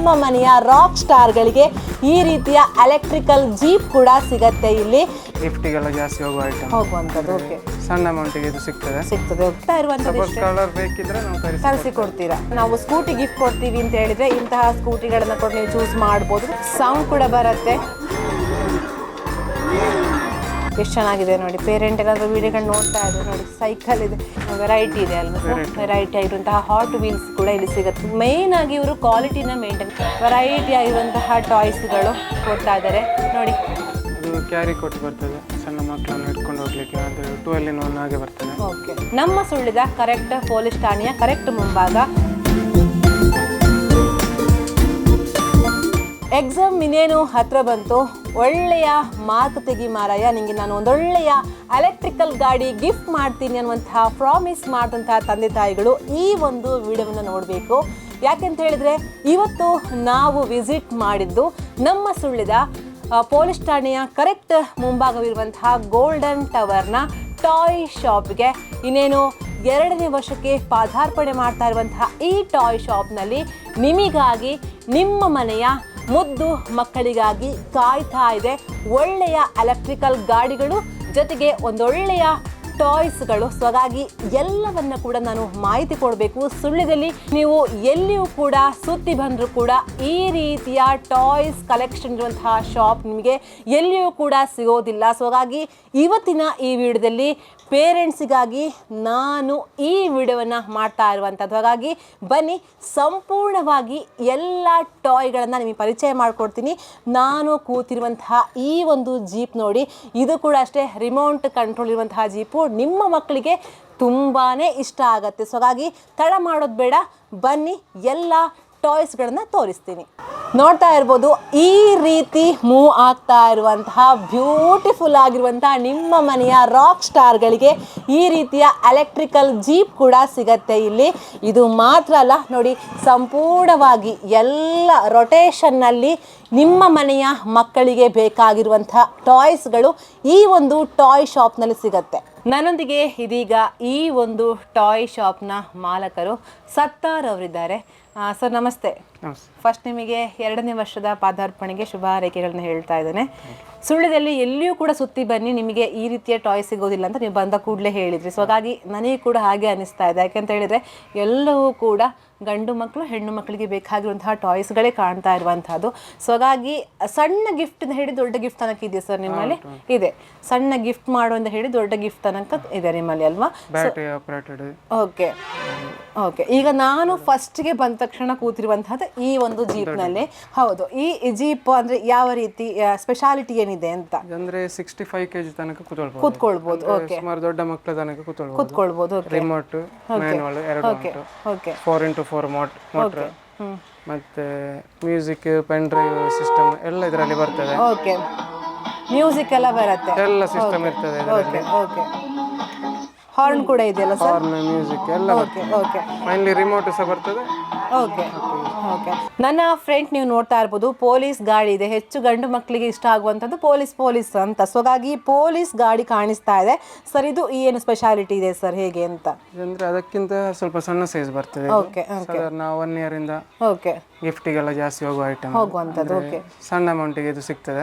ನಿಮ್ಮ ಮನೆಯ ರಾಕ್ ಸ್ಟಾರ್ಗಳಿಗೆ ಈ ರೀತಿಯ ಎಲೆಕ್ಟ್ರಿಕಲ್ ಜೀಪ್ ಕೂಡ ಸಿಗತ್ತೆ ಇಲ್ಲಿ. ಗಿಫ್ಟಿಗೆಲ್ಲ ಜಾಸ್ತಿ ಹೋಗುವ ಐಟಮ್ ಹೋಗುವಂಥದ್ದು. ಓಕೆ, ಸಣ್ಣ ಅಮೌಂಟಿಗೆ ಇದು ಸಿಗ್ತದೆ. ಹೋಗ್ತಾ ಇರುವಂಥದ್ದು ಕಲರ್ ಬೇಕಿದ್ರೆ ನಾವು ತರಿಸಿ ಕೊಡ್ತೀರಾ. ನಾವು ಸ್ಕೂಟಿ ಗಿಫ್ಟ್ ಕೊಡ್ತೀವಿ ಅಂತ ಹೇಳಿದ್ರೆ ಇಂತಹ ಸ್ಕೂಟಿಗಳನ್ನ ಕೂಡ ನೀವು ಚೂಸ್ ಮಾಡ್ಬೋದು. ಸೌಂಡ್ ಕೂಡ ಬರುತ್ತೆ. ಎಷ್ಟು ಚೆನ್ನಾಗಿದೆ ನೋಡಿ. ಪೇರೆಂಟ್ ಏನಾದರೂ ವಿಡಿಯೋಗಳು ನೋಡ್ತಾ ಇದ್ದಾರೆ ನೋಡಿ. ಸೈಕಲ್ ಇದೆ, ವೆರೈಟಿ ಇದೆ ಅಲ್ವಾ ಸರ್? ವೆರೈಟಿ ಆಗಿರುವಂತಹ ಹಾಟ್ ವೀಲ್ಸ್ ಕೂಡ ಇಲ್ಲಿ ಸಿಗುತ್ತೆ. ಮೇನ್ ಆಗಿ ಇವರು ಕ್ವಾಲಿಟಿನ ಮೇಂಟೈನ್, ವೆರೈಟಿ ಆಗಿರುವಂತಹ ಟಾಯ್ಸ್ಗಳು ಕೊಡ್ತಾ ಇದ್ದಾರೆ ನೋಡಿ. ಅದು ಕ್ಯಾರಿ ಕೊಟ್ಟು ಬರ್ತದೆ, ಸಣ್ಣ ಮಕ್ಕಳನ್ನು ಇಟ್ಕೊಂಡು ಹೋಗ್ಲಿಕ್ಕೆ. ಅಂದರೆ 12-in-1 ಹಾಗೆ ಬರ್ತದೆ. ಓಕೆ, ನಮ್ಮ ಸುಳ್ಳಿದ ಕರೆಕ್ಟ್ ಪೊಲೀಸ್ ಠಾಣೆಯ ಕರೆಕ್ಟ್ ಮುಂಭಾಗ. ಎಕ್ಸಾಮ್ ಇನ್ನೇನು ಹತ್ರ ಬಂತು. ಒಳ್ಳೆಯ ಮಾತು ತೆಗಿ ಮಾರಾಯ, ನಿಮಗೆ ನಾನು ಒಂದೊಳ್ಳೆಯ ಎಲೆಕ್ಟ್ರಿಕಲ್ ಗಾಡಿ ಗಿಫ್ಟ್ ಮಾಡ್ತೀನಿ ಅನ್ನುವಂತಹ ಪ್ರಾಮಿಸ್ ಮಾಡಿದಂತಹ ತಂದೆ ತಾಯಿಗಳು ಈ ಒಂದು ವಿಡಿಯೋವನ್ನು ನೋಡಬೇಕು. ಯಾಕೆಂತ ಹೇಳಿದರೆ ಇವತ್ತು ನಾವು ವಿಸಿಟ್ ಮಾಡಿದ್ದು ನಮ್ಮ ಸುಳ್ಳಿದ ಪೊಲೀಸ್ ಠಾಣೆಯ ಕರೆಕ್ಟ್ ಮುಂಭಾಗವಿರುವಂತಹ ಗೋಲ್ಡನ್ ಟವರ್ನ ಟಾಯ್ ಶಾಪ್ಗೆ. ಇನ್ನೇನು 2ನೇ ವರ್ಷಕ್ಕೆ ಪಾದಾರ್ಪಣೆ ಮಾಡ್ತಾ ಇರುವಂತಹ ಈ ಟಾಯ್ ಶಾಪ್ನಲ್ಲಿ ನಿಮಗಾಗಿ, ನಿಮ್ಮ ಮನೆಯ ಮುದ್ದು ಮಕ್ಕಳಿಗಾಗಿ ಕಾಯ್ತಾ ಇದೆ ಒಳ್ಳೆಯ ಎಲೆಕ್ಟ್ರಿಕಲ್ ಗಾಡಿಗಳು, ಜೊತೆಗೆ ಒಂದೊಳ್ಳೆಯ ಟಾಯ್ಸ್ಗಳು. ಸೊ ಹಾಗಾಗಿ ಎಲ್ಲವನ್ನ ಕೂಡ ನಾನು ಮಾಹಿತಿ ಕೊಡಬೇಕು. ಸುಳ್ಳ್ಯದಲ್ಲಿ ನೀವು ಎಲ್ಲಿಯೂ ಕೂಡ ಸುತ್ತಿ ಬಂದರೂ ಕೂಡ ಈ ರೀತಿಯ ಟಾಯ್ಸ್ ಕಲೆಕ್ಷನ್ ಇರುವಂತಹ ಶಾಪ್ ನಿಮಗೆ ಎಲ್ಲಿಯೂ ಕೂಡ ಸಿಗೋದಿಲ್ಲ. ಸೊ ಹಾಗಾಗಿ ಇವತ್ತಿನ ಈ ವಿಡಿಯೋದಲ್ಲಿ ಪೇರೆಂಟ್ಸಿಗಾಗಿ ನಾನು ಈ ವಿಡಿಯೋವನ್ನು ಮಾಡ್ತಾ ಇರುವಂಥದ್ದು. ಹಾಗಾಗಿ ಬನ್ನಿ, ಸಂಪೂರ್ಣವಾಗಿ ಎಲ್ಲ ಟಾಯ್ಗಳನ್ನು ನಿಮಗೆ ಪರಿಚಯ ಮಾಡಿಕೊಡ್ತೀನಿ. ನಾನು ಕೂತಿರುವಂತಹ ಈ ಒಂದು ಜೀಪ್ ನೋಡಿ, ಇದು ಕೂಡ ಅಷ್ಟೇ ರಿಮೋಟ್ ಕಂಟ್ರೋಲ್ ಇರುವಂತಹ ಜೀಪು. ನಿಮ್ಮ ಮಕ್ಕಳಿಗೆ ತುಂಬಾ ಇಷ್ಟ ಆಗುತ್ತೆ. ಸೊ ಹಾಗಾಗಿ ತಡ ಮಾಡೋದು ಬೇಡ, ಬನ್ನಿ ಎಲ್ಲ ಟಾಯ್ಸ್ಗಳನ್ನು ತೋರಿಸ್ತೀನಿ. ನೋಡ್ತಾ ಇರ್ಬೋದು, ಈ ರೀತಿ ಮೂವ್ ಆಗ್ತಾ ಇರುವಂತಹ ಬ್ಯೂಟಿಫುಲ್ ಆಗಿರುವಂತಹ ನಿಮ್ಮ ಮನೆಯ ರಾಕ್ ಸ್ಟಾರ್ಗಳಿಗೆ ಈ ರೀತಿಯ ಎಲೆಕ್ಟ್ರಿಕಲ್ ಜೀಪ್ ಕೂಡ ಸಿಗತ್ತೆ ಇಲ್ಲಿ. ಇದು ಮಾತ್ರ ಅಲ್ಲ ನೋಡಿ, ಸಂಪೂರ್ಣವಾಗಿ ಎಲ್ಲ ರೊಟೇಷನ್ನಲ್ಲಿ ನಿಮ್ಮ ಮನೆಯ ಮಕ್ಕಳಿಗೆ ಬೇಕಾಗಿರುವಂತಹ ಟಾಯ್ಸ್ಗಳು ಈ ಒಂದು ಟಾಯ್ ಶಾಪ್ನಲ್ಲಿ ಸಿಗತ್ತೆ. ನನ್ನೊಂದಿಗೆ ಇದೀಗ ಈ ಒಂದು ಟಾಯ್ ಶಾಪ್ನ ಮಾಲಕರು ಸತ್ತಾರ್ ಅವರಿದ್ದಾರೆ. ಸರ್ ನಮಸ್ತೆ. ಫಸ್ಟ್ ನಿಮಗೆ 2ನೇ ವರ್ಷದ ಪಾದಾರ್ಪಣೆಗೆ ಶುಭ ಹಾರೈಕೆಗಳನ್ನ ಹೇಳ್ತಾ ಇದ್ದೇನೆ. ಸುಳ್ಳ್ಯದಲ್ಲಿ ಎಲ್ಲಿಯೂ ಕೂಡ ಸುತ್ತಿ ಬನ್ನಿ, ನಿಮಗೆ ಈ ರೀತಿಯ ಟಾಯ್ ಸಿಗೋದಿಲ್ಲ ಅಂತ ನೀವು ಬಂದ ಕೂಡಲೇ ಹೇಳಿದ್ರಿ. ಸೊ ಹಾಗಾಗಿ ನನಗೆ ಕೂಡ ಹಾಗೆ ಅನಿಸ್ತಾ ಇದೆ. ಯಾಕೆಂತ ಹೇಳಿದರೆ ಎಲ್ಲವೂ ಕೂಡ ಗಂಡು ಮಕ್ಕಳು ಹೆಣ್ಣು ಮಕ್ಕಳಿಗೆ ಬೇಕಾಗಿರುವಂತಹ ಟಾಯ್ಸ್ಗಳೇ ಕಾಣ್ತಾ ಇರುವಂತಹದ್ದು. ಸೊ ಹಾಗಾಗಿ ಸಣ್ಣ ಗಿಫ್ಟ್ ಹೇಳಿ ದೊಡ್ಡ ಗಿಫ್ಟ್ ತನಕ ಇದೆ ಸರ್ ನಿಮ್ಮಲ್ಲಿ? ಇದೆ. ಸಣ್ಣ ಗಿಫ್ಟ್ ಮಾಡು ಅಂತ ಹೇಳಿ ದೊಡ್ಡ ಗಿಫ್ಟ್ ತನಕ ಇದೆ ನಿಮ್ಮಲ್ಲಿ ಅಲ್ವಾ? Okay okay. ಈಗ ನಾನು ಫಸ್ಟ್ಗೆ ಬಂದ ತಕ್ಷಣ ಕೂತಿರುವಂತಹದ್ದು ಈ ಒಂದು ಜೀಪ್ನಲ್ಲಿ. ಹೌದು, ಈ ಜೀಪ್ ಅಂದ್ರೆ ಯಾವ ರೀತಿ ಸ್ಪೆಷಾಲಿಟಿ ಏನಿದೆ ಅಂತ ಅಂದ್ರೆ 65 kg ತನಕ ಕೂತ್ಕೊಳ್ಬಹುದು. ಓಕೆ, ಸುಮಾರು ದೊಡ್ಡ ಮಕ್ಕಳ ತನಕ ಕೂತ್ಕೊಳ್ಬಹುದು. ರಿಮೋಟ್, ಮ್ಯಾನುವಲ್ ಎರಡು ಉಂಟು. ಓಕೆ, 4x4 ಮೋಟರ್, ಮತ್ತೆ ಮ್ಯೂಸಿಕ್, ಪೆನ್ ಡ್ರೈವ್ ಸಿಸ್ಟಮ್ ಎಲ್ಲ ಇದರಲ್ಲಿ ಬರ್ತದೆ. ಓಕೆ, ಮ್ಯೂಸಿಕ್ ಎಲ್ಲ ಬರುತ್ತೆ, ಎಲ್ಲ ಸಿಸ್ಟಮ್ ಇರ್ತದೆ ಇದರಲ್ಲಿ. ಓಕೆ, ಹಾರ್ನ್ ಕೂಡ ಇದೆಯಲ್ಲ ಸರ್? ಹಾರ್ನ್, ಮ್ಯೂಸಿಕ್ ಎಲ್ಲ ಬರ್ತದೆ. ಓಕೆ, ಫೈನಲಿ ರಿಮೋಟ್ ಸಹ ಬರ್ತದೆ. Okay okay. ನನ್ನ ಫ್ರೆಂಡ್ ನೀವು ನೋಡ್ತಾ ಇರ್ಬೋದು, ಪೊಲೀಸ್ ಗಾಡಿ ಇದೆ. ಹೆಚ್ಚು ಗಂಡು ಮಕ್ಕಳಿಗೆ ಇಷ್ಟ ಆಗುವಂಥದ್ದು ಪೊಲೀಸ್ ಅಂತ. ಸೊ ಹಾಗಾಗಿ ಪೊಲೀಸ್ ಗಾಡಿ ಕಾಣಿಸ್ತಾ ಇದೆ ಸರ್. ಇದು ಏನು ಸ್ಪೆಷಾಲಿಟಿ ಇದೆ ಸರ್, ಹೇಗೆ ಅಂತ? ಅಂದ್ರೆ ಅದಕ್ಕಿಂತ ಸ್ವಲ್ಪ ಸಣ್ಣ ಸೈಜ್ ಬರ್ತದೆ. ಓಕೆ, ಸಾಧಾರಣ 1 year ಇಂದ ಓಕೆ ಗಿಫ್ಟಿಗೆಲ್ಲ ಜಾಸ್ತಿ ಹೋಗುವ ಐಟಮ್ ಹೋಗುವಂಥದ್ದು. ಓಕೆ, ಸಣ್ಣ ಅಮೌಂಟಿಗೆ ಇದು ಸಿಗ್ತದೆ.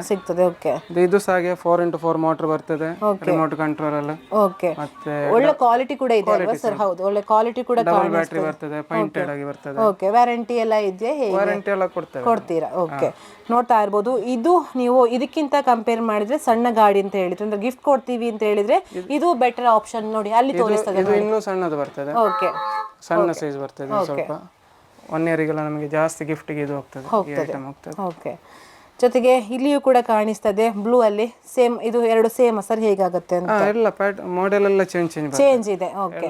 ಓಕೆ. ಇದು ಸಹ ಹಾಗೆ 4x4 ಮೋಟರ್ ಬರ್ತದೆ, ರಿಮೋಟ್ ಕಂಟ್ರೋಲ್ ಎಲ್ಲ. ಓಕೆ, ಮತ್ತೆ ಒಳ್ಳೆ ಕ್ವಾಲಿಟಿ ಕೂಡ ಇದೆ ಅಲ್ವಾ ಸರ್? ಹೌದು, ಒಳ್ಳೆ ಕ್ವಾಲಿಟಿ ಕೂಡ ಡಬಲ್ ಬ್ಯಾಟರಿ ಬರ್ತದೆ, ಪೈಂಟೆಡ್ ಆಗಿ ಬರ್ತದೆ. ಓಕೆ, ವ್ಯಾರಂಟಿ ಎಲ್ಲ ಇದೆಯಾ? ವಾರಂಟಿ ಎಲ್ಲ ಕೊಡ್ತೀರಾ? ಓಕೆ. ನೋಡ್ತಾ ಇರ್ಬೋದು, ಇದು ನೀವು ಇದಕ್ಕಿಂತ ಕಂಪೇರ್ ಮಾಡಿದ್ರೆ ಸಣ್ಣ ಗಾಡಿ ಅಂತ ಹೇಳಿದ್ರೆ, ಅಂದ್ರೆ ಗಿಫ್ಟ್ ಕೊಡ್ತೀವಿ ಅಂತ ಹೇಳಿದ್ರೆ ಇದು ಬೆಟರ್ ಆಪ್ಷನ್. ನೋಡಿ ಅಲ್ಲಿ ತೋರಿಸ್ತದೆ. ಇದು ಇನ್ನೂ ಸಣ್ಣದು ಬರ್ತದೆ. ಓಕೆ, ಸಣ್ಣ ಸೈಜ್ ಬರ್ತದೆ. ಸ್ವಲ್ಪ 1 year ಗೆಲ್ಲ ನಮಗೆ ಜಾಸ್ತಿ ಗಿಫ್ಟಿಗೆ ಇದು ಹೋಗ್ತದೆ. ಓಕೆ. ಜೊತೆಗೆ ಇಲ್ಲಿಯೂ ಕೂಡ ಕಾಣಿಸ್ತದೆ ಬ್ಲೂ ಅಲ್ಲಿ. ಸೇಮ್ ಇದು ಎರಡು ಸೇಮ್ ಸರ್, ಹೇಗಾಗುತ್ತೆ ಅಂತ? ಎಲ್ಲ ಮಾಡೆಲ್ ಎಲ್ಲ ಚೇಂಜ್ ಇದೆ. ಓಕೆ,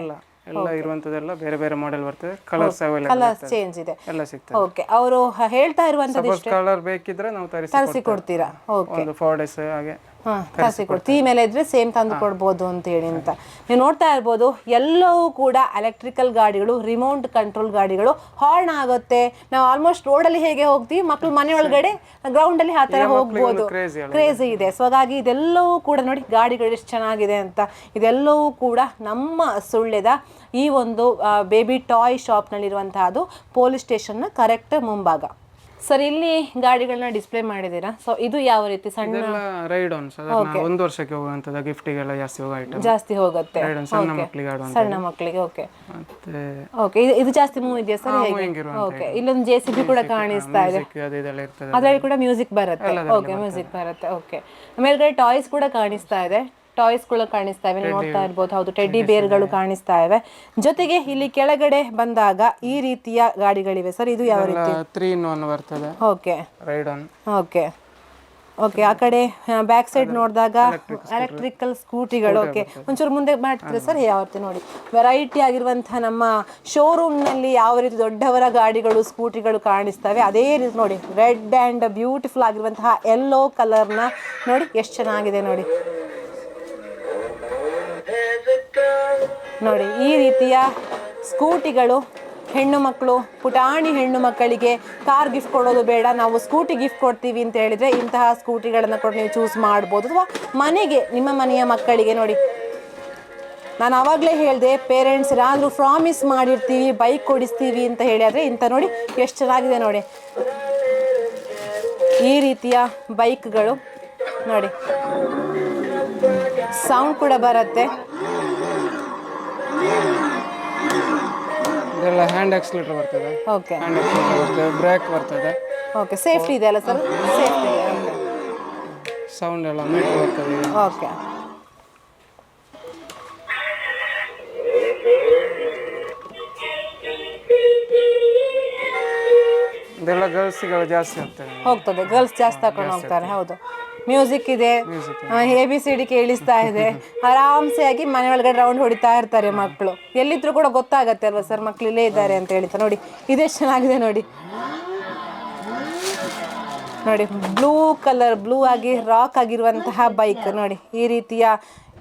ಎಲ್ಲ ಇರುವಂತದೆಲ್ಲ ಬೇರೆ ಬೇರೆ ಮಾಡೆಲ್ ಬರ್ತದೆ. ಕಲರ್ಸ್ ಅವೈಲೇಬಲ್, ಕಲರ್ಸ್ ಚೇಂಜ್ ಇದೆ, ಎಲ್ಲ ಸಿಗ್ತದೆ. ಓಕೆ. ಅವರು ಹೇಳ್ತಾ ಇರುವಂತದ್ದು ಇಷ್ಟೇ. ಕಲರ್ ಬೇಕಿದ್ರೆ ನಾವು ತರಿಸಿ ಕೊಡ್ತೀರಾ? ಓಕೆ, ಒಂದು 4 days ಹಾಗೆ ತರಿಸಿ ಕೊಡ್ತೀವಿ. ಮೇಲೆ ಇದ್ರೆ ಸೇಮ್ ತಂದು ಕೊಡ್ಬೋದು ಅಂತ ಹೇಳಿ ಅಂತ ನೀವು ನೋಡ್ತಾ ಇರ್ಬೋದು. ಎಲ್ಲವೂ ಕೂಡ ಎಲೆಕ್ಟ್ರಿಕಲ್ ಗಾಡಿಗಳು, ರಿಮೋಟ್ ಕಂಟ್ರೋಲ್ ಗಾಡಿಗಳು. ಹಾರ್ನ್ ಆಗುತ್ತೆ. ನಾವು ಆಲ್ಮೋಸ್ಟ್ ರೋಡಲ್ಲಿ ಹೇಗೆ ಹೋಗ್ತೀವಿ, ಮಕ್ಕಳು ಮನೆ ಒಳಗಡೆ ಗ್ರೌಂಡ್ ಅಲ್ಲಿ ಆ ತರ ಹೋಗ್ಬೋದು. ಕ್ರೇಜಿ ಇದೆ. ಸೊ ಹಾಗಾಗಿ ಇದೆಲ್ಲವೂ ಕೂಡ ನೋಡಿ ಗಾಡಿಗಳು ಎಷ್ಟು ಚೆನ್ನಾಗಿದೆ ಅಂತ. ಇದೆಲ್ಲವೂ ಕೂಡ ನಮ್ಮ ಸುಳ್ಳ್ಯದ ಈ ಒಂದು ಬೇಬಿ ಟಾಯ್ ಶಾಪ್ನಲ್ಲಿರುವಂತಹದ್ದು, ಪೊಲೀಸ್ ಸ್ಟೇಷನ್ನ ಕರೆಕ್ಟ್ ಮುಂಭಾಗ. ಸರ್ ಇಲ್ಲಿ ಗಾಡಿಗಳನ್ನ ಡಿಸ್ಪ್ಲೇ ಮಾಡಿದ್ದೀರಾ. ಸೊ ಇದು ಯಾವ ರೀತಿ ಸಣ್ಣ ಇದೆಲ್ಲ ರೈಡ್ ಆನ್ ಸಾಧಾರಣ 1 ವರ್ಷಕ್ಕೆ ಹೋಗುವಂಥದ್ದು ಗಿಫ್ಟಿಗೆಲ್ಲ ಜಾಸ್ತಿ ಹೋಗೋ ಐಟಮ್. ಜಾಸ್ತಿ ಹೋಗುತ್ತೆ ರೈಡ್ ಆನ್ ಸಣ್ಣ ಮಕ್ಕಳಿಗೆ ಆಡುವಂಥ. ಸಣ್ಣ ಮಕ್ಕಳಿಗೆ. ಓಕೆ ಮತ್ತೆ ಓಕೆ, ಇದು ಜಾಸ್ತಿ ಮೂವ್ ಇದೆಯಾ ಸರ್? ಓಕೆ, ಇಲ್ಲೊಂದು JCB ಕೂಡ ಕಾಣಿಸ್ತಾ ಇದೆ, ಅದು ಇದೆಲ್ಲ ಇರ್ತದೆ. ಅದರಲ್ಲಿ ಕೂಡ ಮ್ಯೂಸಿಕ್ ಬರುತ್ತೆ. ಓಕೆ, ಮ್ಯೂಸಿಕ್ ಬರುತ್ತೆ. ಓಕೆ, ಮೇಲ್ಗಡೆ ಟಾಯ್ಸ್ ಕೂಡ ಕಾಣಿಸ್ತಾ ಇದೆ, ಟಾಯ್ಸ್ಗಳು ಕಾಣಿಸ್ತಾ ಇವೆ, ನೋಡ್ತಾ ಇರ್ಬೋದು. ಹೌದು, ಟೆಡ್ಡಿ ಬೇರ್ಗಳು ಕಾಣಿಸ್ತಾ ಇವೆ. ಜೊತೆಗೆ ಇಲ್ಲಿ ಕೆಳಗಡೆ ಬಂದಾಗ ಈ ರೀತಿಯ ಗಾಡಿಗಳಿವೆ ಸರ್. ಇದು ಯಾವ ರೀತಿ? 3 in 1 ಬರ್ತದೆ. Okay, ride on. Okay okay. ಆ ಕಡೆ ಬ್ಯಾಕ್ ಸೈಡ್ ನೋಡಿದಾಗ ಎಲೆಕ್ಟ್ರಿಕಲ್ ಸ್ಕೂಟಿಗಳು. ಓಕೆ, ಒಂಚೂರು ಮುಂದೆ ಮಾಡ್ತಿದ್ರೆ ಸರ್. ಯಾವ ರೀತಿ ನೋಡಿ, ವೆರೈಟಿ ಆಗಿರುವಂತಹ ನಮ್ಮ ಶೋರೂಮ್ನಲ್ಲಿ ಯಾವ ರೀತಿ ದೊಡ್ಡವರ ಗಾಡಿಗಳು ಸ್ಕೂಟಿಗಳು ಕಾಣಿಸ್ತವೆ, ಅದೇ ರೀತಿ ನೋಡಿ ರೆಡ್ ಆ್ಯಂಡ್ ಬ್ಯೂಟಿಫುಲ್ ಆಗಿರುವಂತಹ ಯೆಲ್ಲೋ ಕಲರ್ನ ನೋಡಿ ಎಷ್ಟು ಚೆನ್ನಾಗಿದೆ ನೋಡಿ. ನೋಡಿ ಈ ರೀತಿಯ ಸ್ಕೂಟಿಗಳು ಹೆಣ್ಣು ಮಕ್ಕಳು, ಪುಟಾಣಿ ಹೆಣ್ಣು ಮಕ್ಕಳಿಗೆ ಕಾರ್ ಗಿಫ್ಟ್ ಕೊಡೋದು ಬೇಡ, ನಾವು ಸ್ಕೂಟಿ ಗಿಫ್ಟ್ ಕೊಡ್ತೀವಿ ಅಂತ ಹೇಳಿದರೆ ಇಂತಹ ಸ್ಕೂಟಿಗಳನ್ನು ಕೊಟ್ಟು ನೀವು ಚೂಸ್ ಮಾಡ್ಬೋದು. ಅಥವಾ ಮನೆಗೆ, ನಿಮ್ಮ ಮನೆಯ ಮಕ್ಕಳಿಗೆ ನೋಡಿ, ನಾನು ಆವಾಗಲೇ ಹೇಳಿದೆ, ಪೇರೆಂಟ್ಸ್ ಏನಾದರೂ ಪ್ರಾಮಿಸ್ ಮಾಡಿರ್ತೀವಿ ಬೈಕ್ ಕೊಡಿಸ್ತೀವಿ ಅಂತ ಹೇಳಿ, ಆದರೆ ಇಂಥ ನೋಡಿ ಎಷ್ಟು ಚೆನ್ನಾಗಿದೆ ನೋಡಿ ಈ ರೀತಿಯ ಬೈಕ್ಗಳು. ನೋಡಿ ಸೌಂಡ್ ಕೂಡ ಬರುತ್ತೆ. ಇದೆಲ್ಲ ಹ್ಯಾಂಡ್ ಆಕ್ಸಿಲೇಟರ್ ಬರ್ತದೆ. ಓಕೆ, ಹ್ಯಾಂಡ್ ಆಕ್ಸಿಲೇಟರ್ ಬರ್ತದೆ, ಬ್ರೇಕ್ ಬರ್ತದೆ. ಓಕೆ, ಸೇಫ್ಟಿ ಇದೆ ಅಲ್ಲ ಸರ್? ಸೇಫ್ಟಿ ಇದೆ. ಸೌಂಡ್ ಎಲ್ಲ ಮೀಟರ್ ಬರ್ತದೆ. ಓಕೆ, ಇದೆಲ್ಲ ಗರ್ಲ್ಸ್ಗಳು ಜಾಸ್ತಿ ಹೋಗ್ತದೆ, ಗರ್ಲ್ಸ್ ಜಾಸ್ತಿ ತಕೊಂಡು ಹೋಗ್ತಾರೆ. ಹೌದು, ಮ್ಯೂಸಿಕ್ ಇದೆ, ABCD ಕೇಳಿಸ್ತಾ ಇದೆ, ಆರಾಮ್ಸೆ ಆಗಿ ಮನೆ ಒಳಗಡೆ ರೌಂಡ್ ಹೊಡಿತಾ ಇರ್ತಾರೆ ಮಕ್ಕಳು. ಎಲ್ಲಿದ್ರು ಕೂಡ ಗೊತ್ತಾಗತ್ತೆ ಅಲ್ವಾ ಸರ್ ಮಕ್ಕಳು ಇಲ್ಲೇ ಇದ್ದಾರೆ ಅಂತ ಹೇಳಿತ. ನೋಡಿ ಇದೆಷ್ಟು ಚೆನ್ನಾಗಿದೆ ನೋಡಿ. ನೋಡಿ ಬ್ಲೂ ಕಲರ್, ಬ್ಲೂ ಆಗಿ ರಾಕ್ ಆಗಿರುವಂತಹ ಬೈಕ್ ನೋಡಿ. ಈ ರೀತಿಯ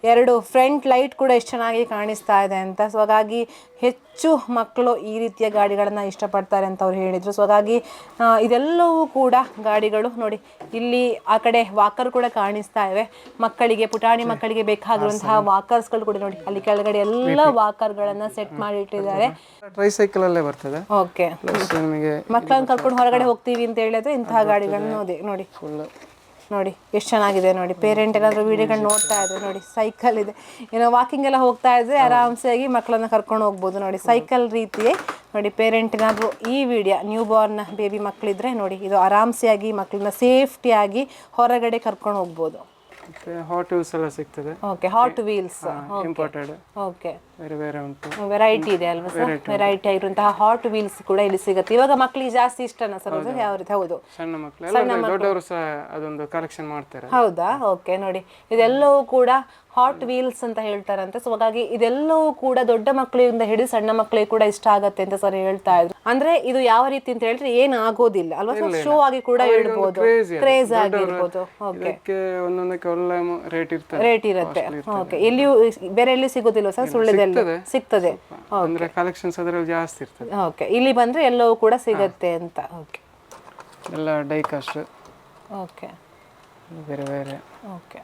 2 ಫ್ರಂಟ್ ಲೈಟ್ ಕೂಡ ಎಷ್ಟು ಚೆನ್ನಾಗಿ ಕಾಣಿಸ್ತಾ ಇದೆ ಅಂತ. ಸೊ ಹಾಗಾಗಿ ಹೆಚ್ಚು ಮಕ್ಕಳು ಈ ರೀತಿಯ ಗಾಡಿಗಳನ್ನು ಇಷ್ಟಪಡ್ತಾರೆ ಅಂತ ಅವ್ರು ಹೇಳಿದರು. ಸೊ ಹಾಗಾಗಿ ಇದೆಲ್ಲವೂ ಕೂಡ ಗಾಡಿಗಳು ನೋಡಿ. ಇಲ್ಲಿ ಆ ಕಡೆ ವಾಕರ್ ಕೂಡ ಕಾಣಿಸ್ತಾ ಇವೆ, ಮಕ್ಕಳಿಗೆ, ಪುಟಾಣಿ ಮಕ್ಕಳಿಗೆ ಬೇಕಾಗಿರುವಂತಹ ವಾಕರ್ಸ್ಗಳು ಕೂಡ ನೋಡಿ. ಅಲ್ಲಿ ಕೆಳಗಡೆ ಎಲ್ಲ ವಾಕರ್ಗಳನ್ನು ಸೆಟ್ ಮಾಡಿ ಇಟ್ಟಿದ್ದಾರೆ. ಟ್ರೈಸೈಕಲ್ ಅಲ್ಲೇ ಬರ್ತದೆ. ಓಕೆ, ನಿಮಗೆ ಮಕ್ಕಳನ್ನ ಕರ್ಕೊಂಡು ಹೊರಗಡೆ ಹೋಗ್ತೀವಿ ಅಂತ ಹೇಳಿದ್ರೆ ಇಂತಹ ಗಾಡಿಗಳನ್ನ ನೋಡಿ. ನೋಡಿ ಎಷ್ಟು ಚೆನ್ನಾಗಿದೆ ನೋಡಿ. ಪೇರೆಂಟ್ ಏನಾದರೂ ವಿಡಿಯೋಗಳು ನೋಡ್ತಾ ಇದ್ರೆ ನೋಡಿ, ಸೈಕಲ್ ಇದೆ, ಏನೋ ವಾಕಿಂಗ್ ಎಲ್ಲ ಹೋಗ್ತಾ ಇದ್ರೆ ಆರಾಮ್ಸೆ ಆಗಿ ಮಕ್ಕಳನ್ನ ಕರ್ಕೊಂಡು ಹೋಗ್ಬೋದು ನೋಡಿ. ಸೈಕಲ್ ರೀತಿಯೇ ನೋಡಿ. ಪೇರೆಂಟ್ ಏನಾದರೂ ಈ ವಿಡಿಯೋ ನ್ಯೂ ಬಾರ್ನ್ ಬೇಬಿ ಮಕ್ಕಳಿದ್ರೆ ನೋಡಿ, ಇದು ಆರಾಮ್ಸೆ ಆಗಿ ಮಕ್ಕಳನ್ನ ಸೇಫ್ಟಿಯಾಗಿ ಹೊರಗಡೆ ಕರ್ಕೊಂಡು ಹೋಗ್ಬೋದು. ಹಾಟ್ ವೀಲ್ಸ್ ಎಲ್ಲ ಸಿಗ್ತದೆ. Okay, hot wheels imported. Okay, ಬೇರೆ ಬೇರೆ ಉಂಟು, ವೆರೈಟಿ ಇದೆ ಅಲ್ವಾ ಸರ್? ವೆರೈಟಿ ಆಗಿರುವಂತಹ ಹಾಟ್ ವೀಲ್ಸ್ ಕೂಡ ಇಲ್ಲಿ ಸಿಗುತ್ತೆ. ಇವಾಗ ಮಕ್ಕಳಿಗೆ ಜಾಸ್ತಿ ಇಷ್ಟನಾ ಸರ್ ಅದು? ಯಾವ ರೀತಿ? ಹೌದು, ಸಣ್ಣ ಮಕ್ಕಳು, ದೊಡ್ಡವರು ಸಹ ಅದೊಂದು ಕಲೆಕ್ಷನ್ ಮಾಡ್ತಾರೆ. ಹೌದಾ? ಓಕೆ, ನೋಡಿ ಇದೆಲ್ಲವೂ ಕೂಡ ಹಾಟ್ ವೀಲ್ಸ್ ಅಂತ ಹೇಳ್ತಾರಂತೆ. ಸೊ ಹಾಗಾಗಿ ಇದೆಲ್ಲವೂ ಕೂಡ ದೊಡ್ಡ ಮಕ್ಕಳಿಂದ ಹಿಡಿದು ಸಣ್ಣ ಮಕ್ಕಳಿಗೆ ಕೂಡ ಇಷ್ಟ ಆಗತ್ತೆ ಅಂತ ಸರ್ ಹೇಳ್ತಾ ಇದ್ರು. ಅಂದ್ರೆ ಇದು ಯಾವ ರೀತಿ ಅಂತ ಹೇಳಿದ್ರೆ ಏನು ಆಗೋದಿಲ್ಲ ಅಲ್ವಾ ಸರ್? ಶೋ ಆಗಿ ಕೂಡ ಇಡ್ಬೋದು, ಕ್ರೇಜ್ ಆಗಿರ್ಬೋದು. ಓಕೆ, ಒಂದೊಂದಕ್ಕೆ ಒಳ್ಳೆ ರೇಟ್ ಇರುತ್ತೆ. ಓಕೆ, ಎಲ್ಲಿಯೂ ಬೇರೆ ಎಲ್ಲಿ ಸಿಗೋದಿಲ್ಲ ಸರ್? ಸುಳ್ಳಿದಲ್ಲಿ ಸಿಗ್ತದೆ. ಅಂದ್ರೆ ಕಲೆಕ್ಷನ್ಸ್ ಅದರಲ್ಲಿ ಜಾಸ್ತಿ ಇರ್ತದೆ. ಓಕೆ, ಇಲ್ಲಿ ಬಂದ್ರೆ ಎಲ್ಲವೂ ಕೂಡ ಸಿಗತ್ತೆ ಅಂತ. ಓಕೆ, ಎಲ್ಲ ಡೈಕಾಸ್ಟ್. ಓಕೆ, ಬೇರೆ ಬೇರೆ. ಓಕೆ,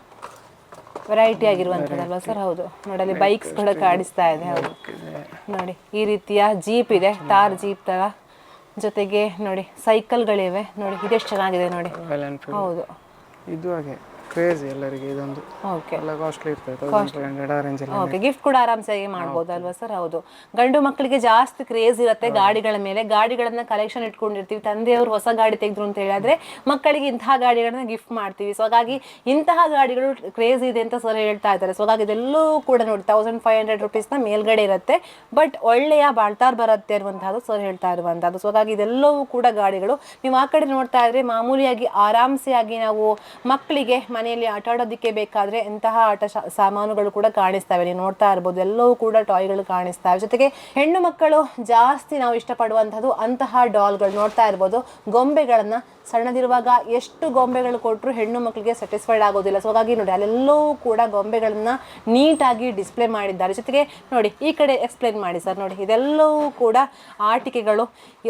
ವೆರೈಟಿ ಆಗಿರುವಂಥದ್ದಲ್ವಾ ಸರ್? ಹೌದು, ನೋಡಲ್ಲಿ ಬೈಕ್ಸ್ ಕೂಡ ಕಾಣಿಸ್ತಾ ಇದೆ. ಹೌದು, ನೋಡಿ ಈ ರೀತಿಯ ಜೀಪ್ ಇದೆ, ತಾರ್ ಜೀಪ್ ತರ. ಜೊತೆಗೆ ನೋಡಿ ಸೈಕಲ್ಗಳಿವೆ ನೋಡಿ, ಇದೆಷ್ಟು ಚೆನ್ನಾಗಿದೆ ನೋಡಿ. ಹೌದು, ಇದು ಹಾಗೆ ಕ್ರೇಜ್ ಎಲ್ಲರಿಗೆ ಇದೊಂದು. ಓಕೆ, ಎಲ್ಲ ಕಾಸ್ಟ್ಲಿ ಇರ್ತದೆ, 1500 ಆ ರೇಂಜ್ ಅಲ್ಲಿ. ಓಕೆ, ಗಿಫ್ಟ್ ಕೂಡ ಆರಾಮ್ಸೆ ಮಾಡ್ಬೋದು ಅಲ್ವಾ ಸರ್? ಹೌದು, ಗಂಡು ಮಕ್ಕಳಿಗೆ ಜಾಸ್ತಿ ಕ್ರೇಜ್ ಇರುತ್ತೆ ಗಾಡಿಗಳ ಮೇಲೆ. ಗಾಡಿಗಳನ್ನ ಕಲೆಕ್ಷನ್ ಇಟ್ಕೊಂಡಿರ್ತೀವಿ, ತಂದೆಯವರು ಹೊಸ ಗಾಡಿ ತೆಗೆದ್ರು ಅಂತ ಹೇಳಿದ್ರೆ ಮಕ್ಕಳಿಗೆ ಇಂತಹ ಗಾಡಿಗಳನ್ನ ಗಿಫ್ಟ್ ಮಾಡ್ತೀವಿ. ಸೊ ಹಾಗಾಗಿ ಇಂತಹ ಗಾಡಿಗಳು ಕ್ರೇಜ್ ಇದೆ ಅಂತ ಸರ್ ಹೇಳ್ತಾ ಇದ್ದಾರೆ. ಸೊ ಹಾಗಾಗಿ ಇದೆಲ್ಲವೂ ಕೂಡ ನೋಡಿ 1500 ರೂಪೀಸ್ನ ಮೇಲ್ಗಡೆ ಇರುತ್ತೆ, ಬಟ್ ಒಳ್ಳೆಯ ಬಾಳ್ತಾರ್ ಬರುತ್ತೆ ಅನ್ನುವಂಥದ್ದು ಸರ್ ಹೇಳ್ತಾ ಇರುವಂಥದ್ದು. ಸೊ ಹಾಗಾಗಿ ಇದೆಲ್ಲವೂ ಕೂಡ ಗಾಡಿಗಳು. ನೀವು ಆ ಕಡೆ ನೋಡ್ತಾ ಇದ್ರೆ ಮಾಮೂಲಿಯಾಗಿ ಆರಾಮ್ಸೆ ಆಗಿ ನಾವು ಮಕ್ಕಳಿಗೆ ಮನೆಯಲ್ಲಿ ಆಟ ಆಡೋದಕ್ಕೆ ಬೇಕಾದ್ರೆ ಇಂತಹ ಆಟ ಸಾಮಾನುಗಳು ಕೂಡ ಕಾಣಿಸ್ತವೆ. ನೀವು ನೋಡ್ತಾ ಇರ್ಬೋದು, ಎಲ್ಲವೂ ಕೂಡ ಟಾಯ್ಗಳು ಕಾಣಿಸ್ತವೆ. ಜೊತೆಗೆ ಹೆಣ್ಣು ಮಕ್ಕಳು ಜಾಸ್ತಿ ನಾವು ಇಷ್ಟಪಡುವಂಥದ್ದು ಅಂತಹ ಡಾಲ್ಗಳು ನೋಡ್ತಾ ಇರ್ಬೋದು. ಗೊಂಬೆಗಳನ್ನ ಸಣ್ಣದಿರುವಾಗ ಎಷ್ಟು ಗೊಂಬೆಗಳು ಕೊಟ್ಟರು ಹೆಣ್ಣು ಮಕ್ಕಳಿಗೆ ಸ್ಯಾಟಿಸ್ಫೈಡ್ ಆಗೋದಿಲ್ಲ. ಸೊ ಹಾಗಾಗಿ ನೋಡಿ ಅಲ್ಲೆಲ್ಲವೂ ಕೂಡ ಗೊಂಬೆಗಳನ್ನ ನೀಟಾಗಿ ಡಿಸ್ಪ್ಲೇ ಮಾಡಿದ್ದಾರೆ. ಜೊತೆಗೆ ನೋಡಿ ಈ ಕಡೆ ಎಕ್ಸ್ಪ್ಲೇನ್ ಮಾಡಿ ಸರ್. ನೋಡಿ ಇದೆಲ್ಲವೂ ಕೂಡ ಆಟಿಕೆಗಳು,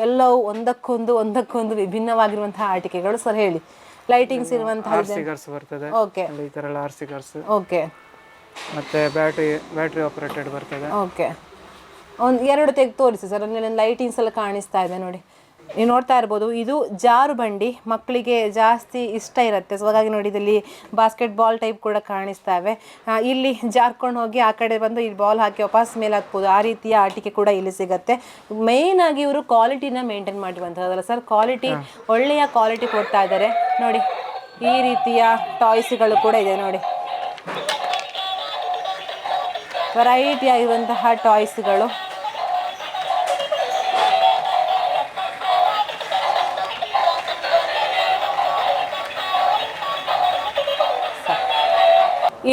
ಎಲ್ಲವೂ ಒಂದಕ್ಕೊಂದು ವಿಭಿನ್ನವಾಗಿರುವಂತಹ ಆಟಿಕೆಗಳು ಸರ್. ಹೇಳಿ, ಲೈಟಿಂಗ್ಸ್ ಇರುವಂತಹ ಬರ್ತದೆ. ಓಕೆ, ಈ ತರ ಎಲ್ಲ ಆರ್ಸಿಕರ್ಸ್. ಓಕೆ, ಮತ್ತೆ ಬ್ಯಾಟರಿ ಆಪರೇಟೆಡ್ ಬರ್ತದೆ. ಓಕೆ, ಒಂದು 2 ತೆಗೆದು ತೋರಿಸಿ ಸರ್. ಅಲ್ಲಿ ಲೈಟಿಂಗ್ಸ್ ಎಲ್ಲ ಕಾಣಿಸ್ತಾ ಇದೆ ನೋಡಿ. ನೀವು ನೋಡ್ತಾ ಇರ್ಬೋದು, ಇದು ಜಾರು ಬಂಡಿ ಮಕ್ಕಳಿಗೆ ಜಾಸ್ತಿ ಇಷ್ಟ ಇರುತ್ತೆ. ಸೊ ಹಾಗಾಗಿ ನೋಡಿ ಇದರಲ್ಲಿ ಬಾಸ್ಕೆಟ್ಬಾಲ್ ಟೈಪ್ ಕೂಡ ಕಾಣಿಸ್ತಾವೆ. ಇಲ್ಲಿ ಜಾರ್ಕೊಂಡು ಹೋಗಿ ಆ ಕಡೆ ಬಂದು ಇಲ್ಲಿ ಬಾಲ್ ಹಾಕಿ ವಾಪಸ್ ಮೇಲೆ ಹಾಕ್ಬೋದು, ಆ ರೀತಿಯ ಆಟಿಕೆ ಕೂಡ ಇಲ್ಲಿ ಸಿಗುತ್ತೆ. ಮೇಯ್ನ್ ಆಗಿ ಇವರು ಕ್ವಾಲಿಟಿನ ಮೇಂಟೈನ್ ಮಾಡಿರುವಂಥದ್ದಲ್ಲ ಸರ್, ಕ್ವಾಲಿಟಿ ಒಳ್ಳೆಯ ಕ್ವಾಲಿಟಿ ಕೊಡ್ತಾ ಇದ್ದಾರೆ. ನೋಡಿ ಈ ರೀತಿಯ ಟಾಯ್ಸ್ಗಳು ಕೂಡ ಇದೆ. ನೋಡಿ ವೆರೈಟಿ ಆಗಿರುವಂತಹ ಟಾಯ್ಸ್ಗಳು.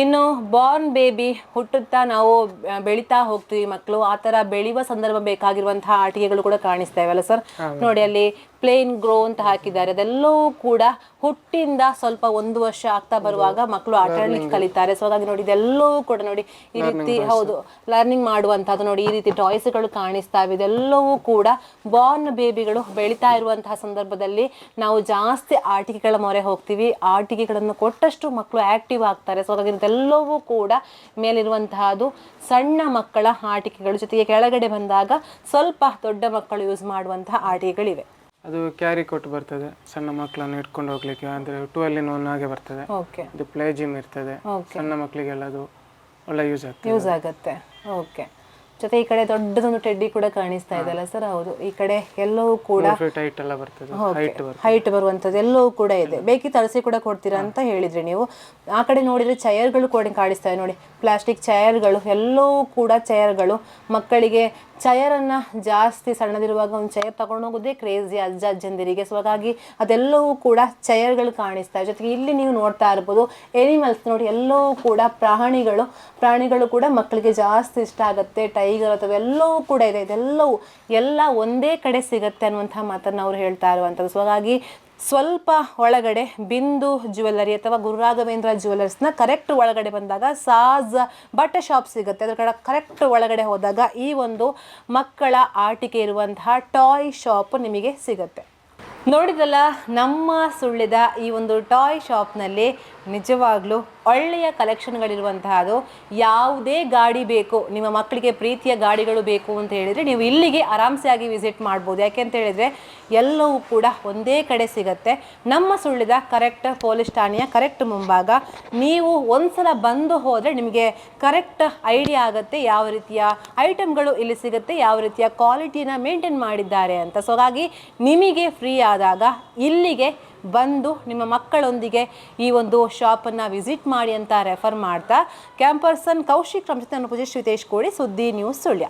ಇನ್ನು ಬಾರ್ನ್ ಬೇಬಿ ಹುಟ್ಟುತ್ತಾ ನಾವು ಬೆಳೀತಾ ಹೋಗ್ತೀವಿ ಮಕ್ಕಳು, ಆ ಥರ ಬೆಳೆಯುವ ಸಂದರ್ಭ ಬೇಕಾಗಿರುವಂತಹ ಆಟಿಕೆಗಳು ಕೂಡ ಕಾಣಿಸ್ತಾ ಇವೆಲ್ಲ ಸರ್. ನೋಡಿ ಅಲ್ಲಿ ಪ್ಲೇನ್ ಗ್ರೋ ಅಂತ ಹಾಕಿದ್ದಾರೆ, ಅದೆಲ್ಲವೂ ಕೂಡ ಹುಟ್ಟಿಂದ ಸ್ವಲ್ಪ 1 ವರ್ಷ ಆಗ್ತಾ ಬರುವಾಗ ಮಕ್ಕಳು ಆಟ ಆಡ್ಲಿಕ್ಕೆ ಕಲಿತಾರೆ. ಸೊ ಹಾಗಾಗಿ ನೋಡಿ ಇದೆಲ್ಲವೂ ಕೂಡ ನೋಡಿ ಈ ರೀತಿ ಹೌದು ಲರ್ನಿಂಗ್ ಮಾಡುವಂಥದ್ದು. ನೋಡಿ ಈ ರೀತಿ ಟಾಯ್ಸ್ಗಳು ಕಾಣಿಸ್ತಾ ಇವೆ. ಇದೆಲ್ಲವೂ ಕೂಡ ಬಾರ್ನ್ ಬೇಬಿಗಳು ಬೆಳೀತಾ ಇರುವಂತಹ ಸಂದರ್ಭದಲ್ಲಿ ನಾವು ಜಾಸ್ತಿ ಆಟಿಕೆಗಳ ಮೊರೆ ಹೋಗ್ತೀವಿ. ಆಟಿಕೆಗಳನ್ನು ಕೊಟ್ಟಷ್ಟು ಮಕ್ಕಳು ಆಕ್ಟಿವ್ ಆಗ್ತಾರೆ. ಸೊ ಹಾಗಾಗಿ ಇದೆಲ್ಲವೂ ಕೂಡ ಮೇಲಿರುವಂತಹದ್ದು ಸಣ್ಣ ಮಕ್ಕಳ ಆಟಿಕೆಗಳು, ಜೊತೆಗೆ ಕೆಳಗಡೆ ಬಂದಾಗ ಸ್ವಲ್ಪ ದೊಡ್ಡ ಮಕ್ಕಳು ಯೂಸ್ ಮಾಡುವಂತಹ ಆಟಿಕೆಗಳಿವೆ. ಅದು ಕ್ಯಾರಿ ಕೊಟ್ಟು ಬರ್ತದೆ ಸಣ್ಣ ಮಕ್ಕಳನ್ನು ಇಟ್ಕೊಂಡು ಹೋಗ್ಲಿಕ್ಕೆ, ಅಂದ್ರೆ 12 in 1 ಹಾಗೆ ಬರ್ತದೆ. ಇದು ಪ್ಲೇ ಜಿಮ್ ಇರ್ತದೆ, ಸಣ್ಣ ಮಕ್ಕಳಿಗೆಲ್ಲ ಅದು ಒಳ್ಳೆ ಯೂಸ್ ಆಗುತ್ತೆ. ಓಕೆ, ಜೊತೆ ಈ ಕಡೆ ದೊಡ್ಡದೊಂದು ಟೆಡ್ಡಿ ಕೂಡ ಕಾಣಿಸ್ತಾ ಇದೆ ಅಲ್ಲ ಸರ್. ಹೌದು, ಈ ಕಡೆ ಎಲ್ಲವೂ ಕೂಡ ಹೈಟ್ ಬರುವಂಥದ್ದು ಎಲ್ಲವೂ ಕೂಡ ಇದೆ. ಬೇಕಿತ್ತು ಅಳಸಿ ಕೂಡ ಕೊಡ್ತೀರಾ ಅಂತ ಹೇಳಿದ್ರಿ ನೀವು. ಆ ಕಡೆ ನೋಡಿದ್ರೆ ಚೇರ್ಗಳು ಕೂಡ ಕಾಣಿಸ್ತಾ ಇದೆ. ನೋಡಿ ಪ್ಲಾಸ್ಟಿಕ್ ಚೇರ್ಗಳು, ಎಲ್ಲವೂ ಕೂಡ ಚೇರ್ಗಳು. ಮಕ್ಕಳಿಗೆ ಚೇರನ್ನು ಜಾಸ್ತಿ ಸಣ್ಣದಿರುವಾಗ ಒಂದು ಚೇರ್ ತಗೊಂಡೋಗೋದೇ ಕ್ರೇಜಿ ಅಜ್ಜಂದಿರಿಗೆ. ಸೊ ಹಾಗಾಗಿ ಅದೆಲ್ಲವೂ ಕೂಡ ಚೇರ್ಗಳು ಕಾಣಿಸ್ತಾ ಇದೆ. ಜೊತೆಗೆ ಇಲ್ಲಿ ನೀವು ನೋಡ್ತಾ ಇರ್ಬೋದು ಎನಿಮಲ್ಸ್. ನೋಡಿ ಎಲ್ಲವೂ ಕೂಡ ಪ್ರಾಣಿಗಳು ಕೂಡ ಮಕ್ಕಳಿಗೆ ಜಾಸ್ತಿ ಇಷ್ಟ ಆಗುತ್ತೆ. ಟೈಗರ್ ಅಥವಾ ಎಲ್ಲವೂ ಕೂಡ ಇದೆ. ಇದೆಲ್ಲವೂ ಎಲ್ಲ ಒಂದೇ ಕಡೆ ಸಿಗುತ್ತೆ ಅನ್ನುವಂಥ ಮಾತನ್ನು ಅವ್ರು ಹೇಳ್ತಾ ಇರುವಂಥದ್ದು. ಸೊ ಹಾಗಾಗಿ ಸ್ವಲ್ಪ ಒಳಗಡೆ ಬಿಂದು ಜ್ಯುವೆಲ್ಲರಿ ಅಥವಾ ಗುರುರಾಘವೇಂದ್ರ ಜ್ಯುವೆಲ್ಲರ್ಸ್ನ ಕರೆಕ್ಟ್ ಒಳಗಡೆ ಬಂದಾಗ ಸಾಜ್ ಬಟ್ಟೆ ಶಾಪ್ ಸಿಗುತ್ತೆ. ಅದರ ಕಡೆ ಕರೆಕ್ಟ್ ಒಳಗಡೆ ಹೋದಾಗ ಈ ಒಂದು ಮಕ್ಕಳ ಆಟಿಕೆ ಇರುವಂತಹ ಟಾಯ್ ಶಾಪ್ ನಿಮಗೆ ಸಿಗುತ್ತೆ. ನೋಡಿದಲ್ಲ, ನಮ್ಮ ಸುಳ್ಯದ ಈ ಒಂದು ಟಾಯ್ ಶಾಪ್ನಲ್ಲಿ ನಿಜವಾಗ್ಲೂ ಒಳ್ಳೆಯ ಕಲೆಕ್ಷನ್ಗಳಿರುವಂತಹದ್ದು. ಯಾವುದೇ ಗಾಡಿ ಬೇಕು, ನಿಮ್ಮ ಮಕ್ಕಳಿಗೆ ಪ್ರೀತಿಯ ಗಾಡಿಗಳು ಬೇಕು ಅಂತ ಹೇಳಿದರೆ ನೀವು ಇಲ್ಲಿಗೆ ಆರಾಮ್ಸೆ ಆಗಿ ವಿಸಿಟ್ ಮಾಡ್ಬೋದು. ಯಾಕೆ ಅಂತ ಹೇಳಿದರೆ ಎಲ್ಲವೂ ಕೂಡ ಒಂದೇ ಕಡೆ ಸಿಗುತ್ತೆ. ನಮ್ಮ ಸುಳ್ಯದ ಕರೆಕ್ಟ್ ಪೊಲೀಸ್ ಠಾಣೆಯ ಕರೆಕ್ಟ್ ಮುಂಭಾಗ. ನೀವು ಒಂದ್ಸಲ ಬಂದು ಹೋದರೆ ನಿಮಗೆ ಕರೆಕ್ಟ್ ಐಡಿಯಾ ಆಗುತ್ತೆ ಯಾವ ರೀತಿಯ ಐಟಮ್ಗಳು ಇಲ್ಲಿ ಸಿಗುತ್ತೆ, ಯಾವ ರೀತಿಯ ಕ್ವಾಲಿಟಿನ ಮೇಂಟೈನ್ ಮಾಡಿದ್ದಾರೆ ಅಂತ. ಸೊ ಹಾಗಾಗಿ ನಿಮಗೆ ಫ್ರೀ ಆದಾಗ ಇಲ್ಲಿಗೆ ಬಂದು ನಿಮ್ಮ ಮಕ್ಕಳೊಂದಿಗೆ ಈ ಒಂದು ಶಾಪನ್ನು ವಿಸಿಟ್ ಮಾಡಿ ಅಂತ ರೆಫರ್ ಮಾಡ್ತಾ ಕ್ಯಾಂಪರ್ಸನ್ ಕೌಶಿಕ್ ರಮಜತ್ ನಾನು ಪೂಜೆ ಶ್ರೀತೇಶ್ ಕೋಡಿ, ಸುದ್ದಿ ನ್ಯೂಸ್ ಸುಳ್ಯ.